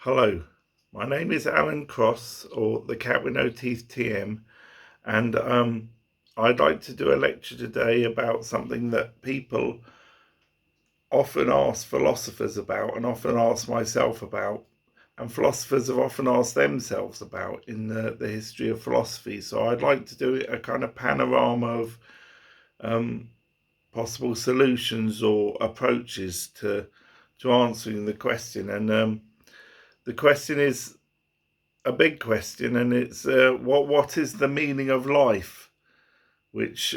Hello, my name is Alan Cross, or the Cat with No Teeth TM, and I'd like to do a lecture today about something that people often ask philosophers about, and often ask myself about, and philosophers have often asked themselves about in the history of philosophy. So I'd like to do a kind of panorama of um, possible solutions or approaches to answering the question. And the question is a big question, and it's what is the meaning of life, which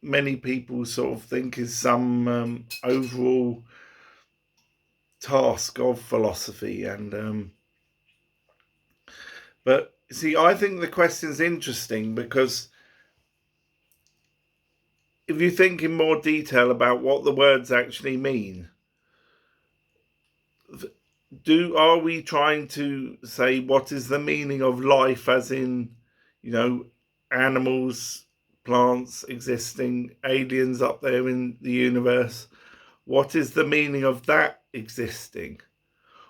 many people sort of think is some overall task of philosophy, and but see, I think the question's interesting because if you think in more detail about what the words actually mean, are we trying to say what is the meaning of life, as in, you know, animals, plants existing, aliens up there in the universe? What is the meaning of that existing?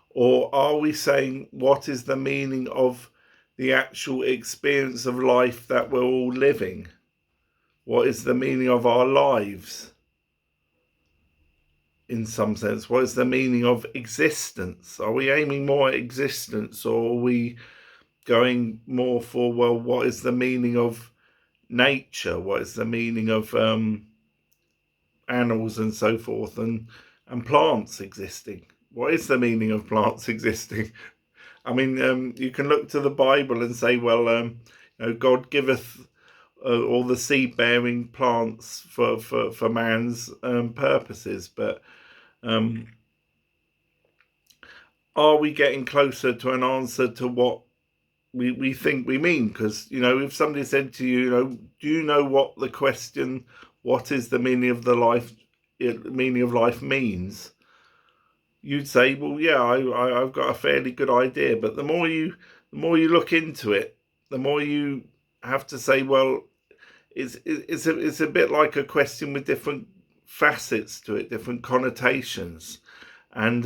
Or are we saying what is the meaning of the actual experience of life that we're all living? What is the meaning of our lives? In some sense, what is the meaning of existence? Are we aiming more at existence, or are we going more for, well, what is the meaning of nature? What is the meaning of animals and so forth, and plants existing? What is the meaning of plants existing? I mean, you can look to the Bible and say, well, God giveth all the seed-bearing plants for man's purposes, but um, are we getting closer to an answer to what we think we mean? Because, if somebody said to you, do you know what the question, what is the meaning of life means? You'd say, well, yeah, I've got a fairly good idea. But the more you look into it, the more you have to say, well, it's a bit like a question with different facets to it, different connotations, and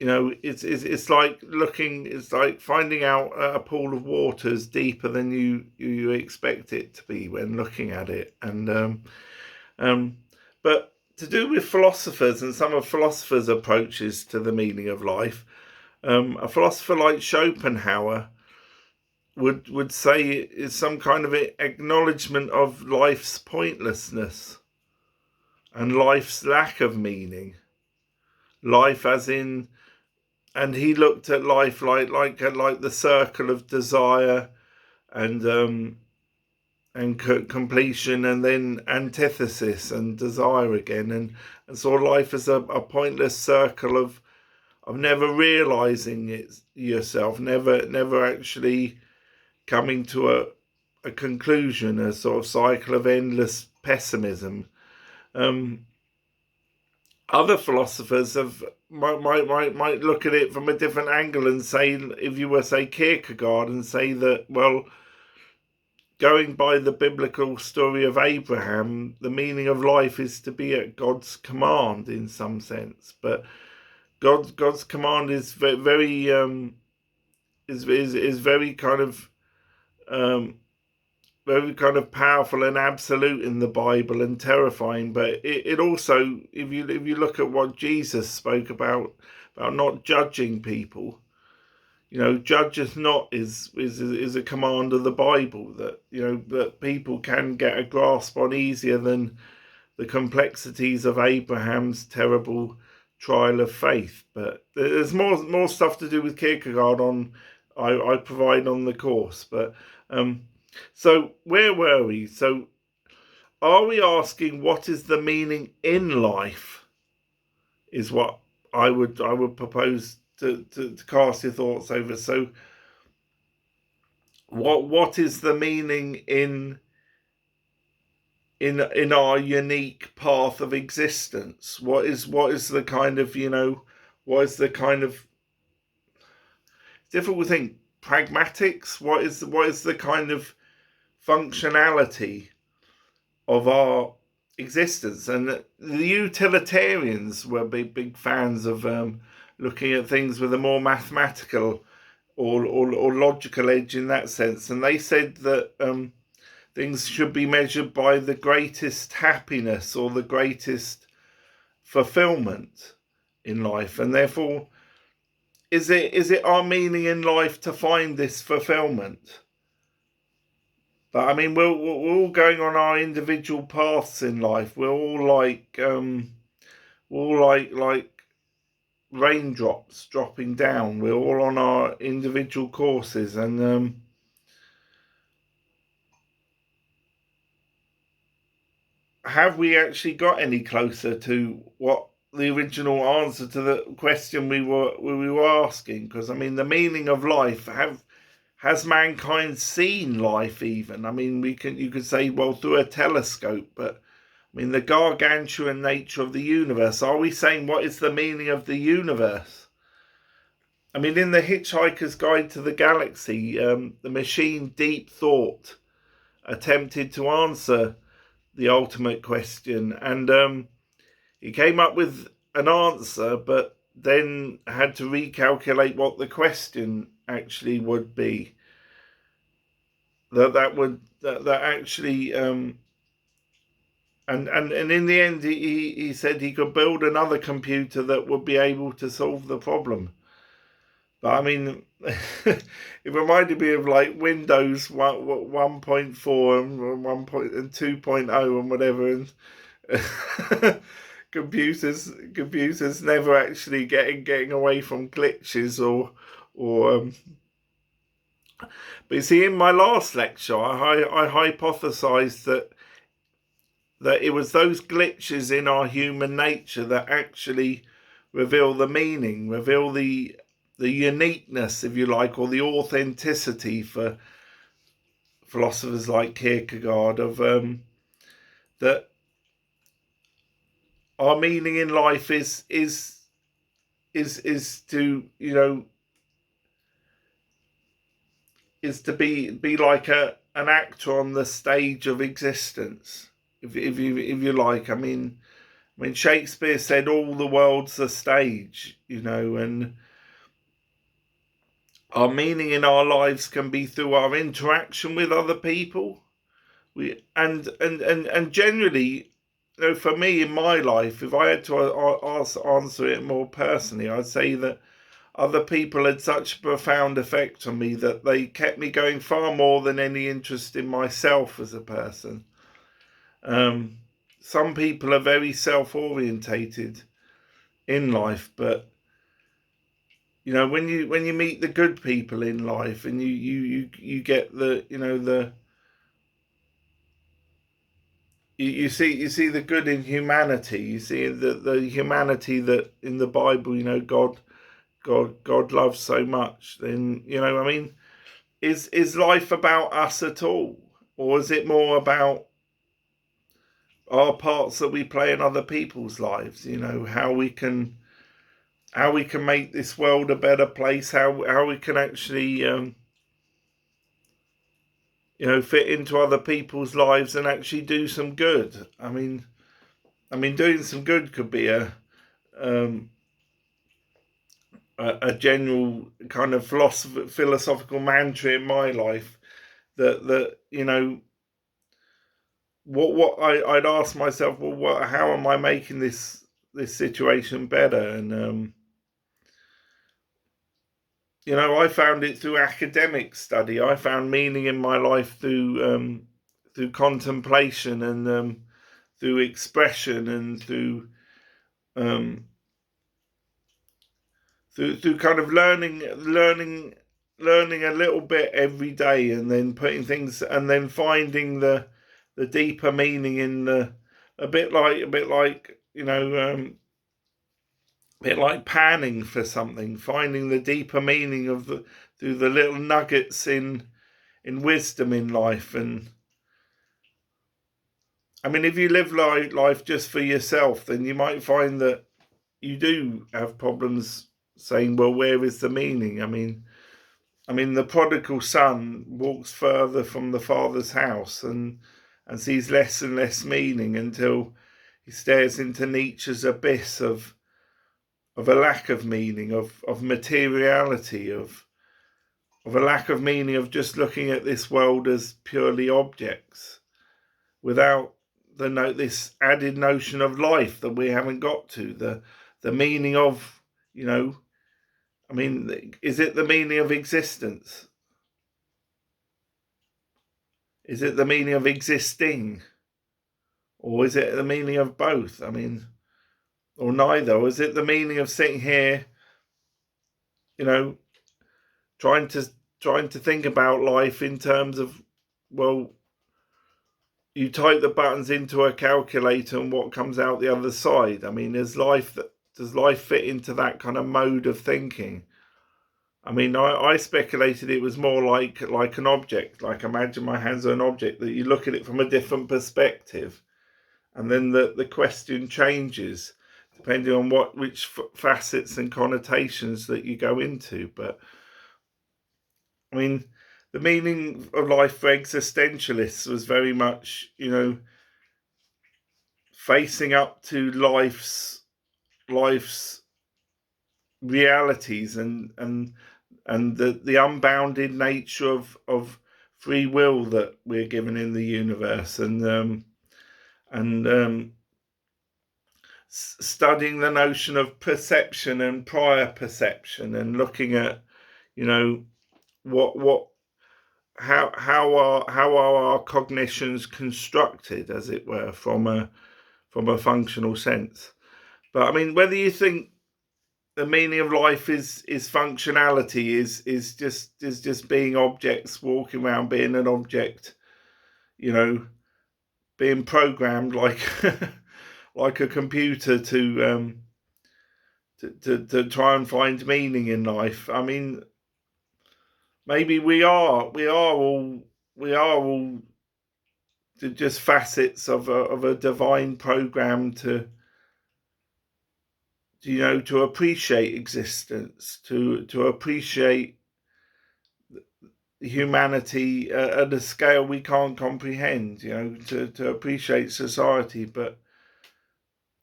it's like finding out a pool of water is deeper than you expect it to be when looking at it. And um, but to do with philosophers and some of philosophers' approaches to the meaning of life, a philosopher like Schopenhauer would say is some kind of acknowledgement of life's pointlessness and life's lack of meaning. Life, as in, and he looked at life like the circle of desire and completion, and then antithesis and desire again, and saw life as a pointless circle of never realizing it yourself, never actually coming to a conclusion, a sort of cycle of endless pessimism. Um, Other philosophers might look at it from a different angle and say, if you were, say, Kierkegaard, and say that, well, going by the biblical story of Abraham, the meaning of life is to be at God's command in some sense. But God's command is very is um, very kind of powerful and absolute in the Bible, and terrifying. But it also, if you look at what Jesus spoke about not judging people, judge us not is a command of the Bible that that people can get a grasp on easier than the complexities of Abraham's terrible trial of faith. But there's more stuff to do with Kierkegaard on I provide on the course. But so where were we? So are we asking what is the meaning in life? Is what I would propose to cast your thoughts over. So what is the meaning in our unique path of existence? What is the kind of what is the kind of difficult thing, pragmatics? What is the kind of functionality of our existence? And the utilitarians were big fans of looking at things with a more mathematical or logical edge in that sense, and they said that things should be measured by the greatest happiness or the greatest fulfillment in life, and therefore is it our meaning in life to find this fulfillment? But I mean, we're all going on our individual paths in life. We're all like raindrops dropping down. We're all on our individual courses, and have we actually got any closer to what the original answer to the question we were asking? Because I mean, the meaning of life, has mankind seen life even? I mean, you could say, well, through a telescope, but I mean, the gargantuan nature of the universe. Are we saying what is the meaning of the universe? I mean, in the Hitchhiker's Guide to the Galaxy, the machine Deep Thought attempted to answer the ultimate question, and he came up with an answer, but then had to recalculate what the question actually would be. That actually and in the end he said he could build another computer that would be able to solve the problem. But I mean, it reminded me of like Windows 1.4 and 2.0 and whatever, and computers never actually getting away from glitches or but you see, in my last lecture, I hypothesized that it was those glitches in our human nature that actually reveal the meaning, reveal the uniqueness, if you like, or the authenticity, for philosophers like Kierkegaard, of that our meaning in life is to, you know, is to be like an actor on the stage of existence, if you like. I mean, Shakespeare said all the world's a stage, you know, and our meaning in our lives can be through our interaction with other people. And generally, you know, for me in my life, if I had to answer it more personally, I'd say that other people had such a profound effect on me that they kept me going far more than any interest in myself as a person. Some people are very self-orientated in life, but you know, when you meet the good people in life, and you get the, you know, you see the good in humanity. You see the humanity that in the Bible, you know, God loves so much. Then, you know, I mean, is life about us at all, or is it more about our parts that we play in other people's lives? You know, how we can make this world a better place, how we can actually you know, fit into other people's lives and actually do some good. I mean, doing some good could be a general kind of philosophical mantra in my life. That you know, I'd ask myself, well, how am I making this situation better? And you know, I found it through academic study. I found meaning in my life through contemplation, and through expression, and um, through kind of learning a little bit every day, and then putting things, and then finding the deeper meaning in a bit like you know, a bit like panning for something, finding the deeper meaning of through the little nuggets in wisdom in life. And I mean, if you live life just for yourself, then you might find that you do have problems saying, well, where is the meaning? I mean, the prodigal son walks further from the father's house, and sees less and less meaning, until he stares into Nietzsche's abyss of a lack of meaning, of materiality, of a lack of meaning of just looking at this world as purely objects, without this added notion of life that we haven't got to, the meaning of, I mean, is it the meaning of existence? Is it the meaning of existing? Or is it the meaning of both? I mean, or neither? Or is it the meaning of sitting here, trying to think about life in terms of, well, you type the buttons into a calculator and what comes out the other side? I mean, does life fit into that kind of mode of thinking? I mean, I speculated it was more like an object, like imagine my hands are an object, that you look at it from a different perspective, and then the question changes depending on which facets and connotations that you go into. But I mean, the meaning of life for existentialists was very much, facing up to life's realities and the unbounded nature of free will that we're given in the universe, and studying the notion of perception and prior perception, and looking at, how are our cognitions constructed, as it were, from a functional sense. But I mean, whether you think the meaning of life is functionality, is just being objects, walking around being an object, being programmed like like a computer to try and find meaning in life. I mean, maybe we are all just facets of a divine program to appreciate existence, to appreciate humanity at a scale we can't comprehend, to appreciate society. But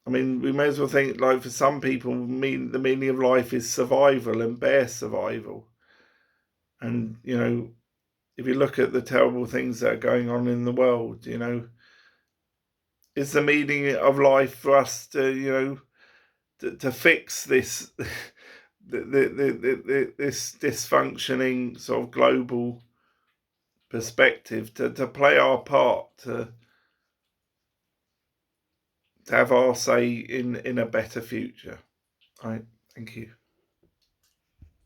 I mean, we may as well think, like, for some people, the meaning of life is survival and bare survival. And if you look at the terrible things that are going on in the world, is the meaning of life for us to to fix this this dysfunctioning sort of global perspective, to play our part, to have our say in a better future? All right, thank you.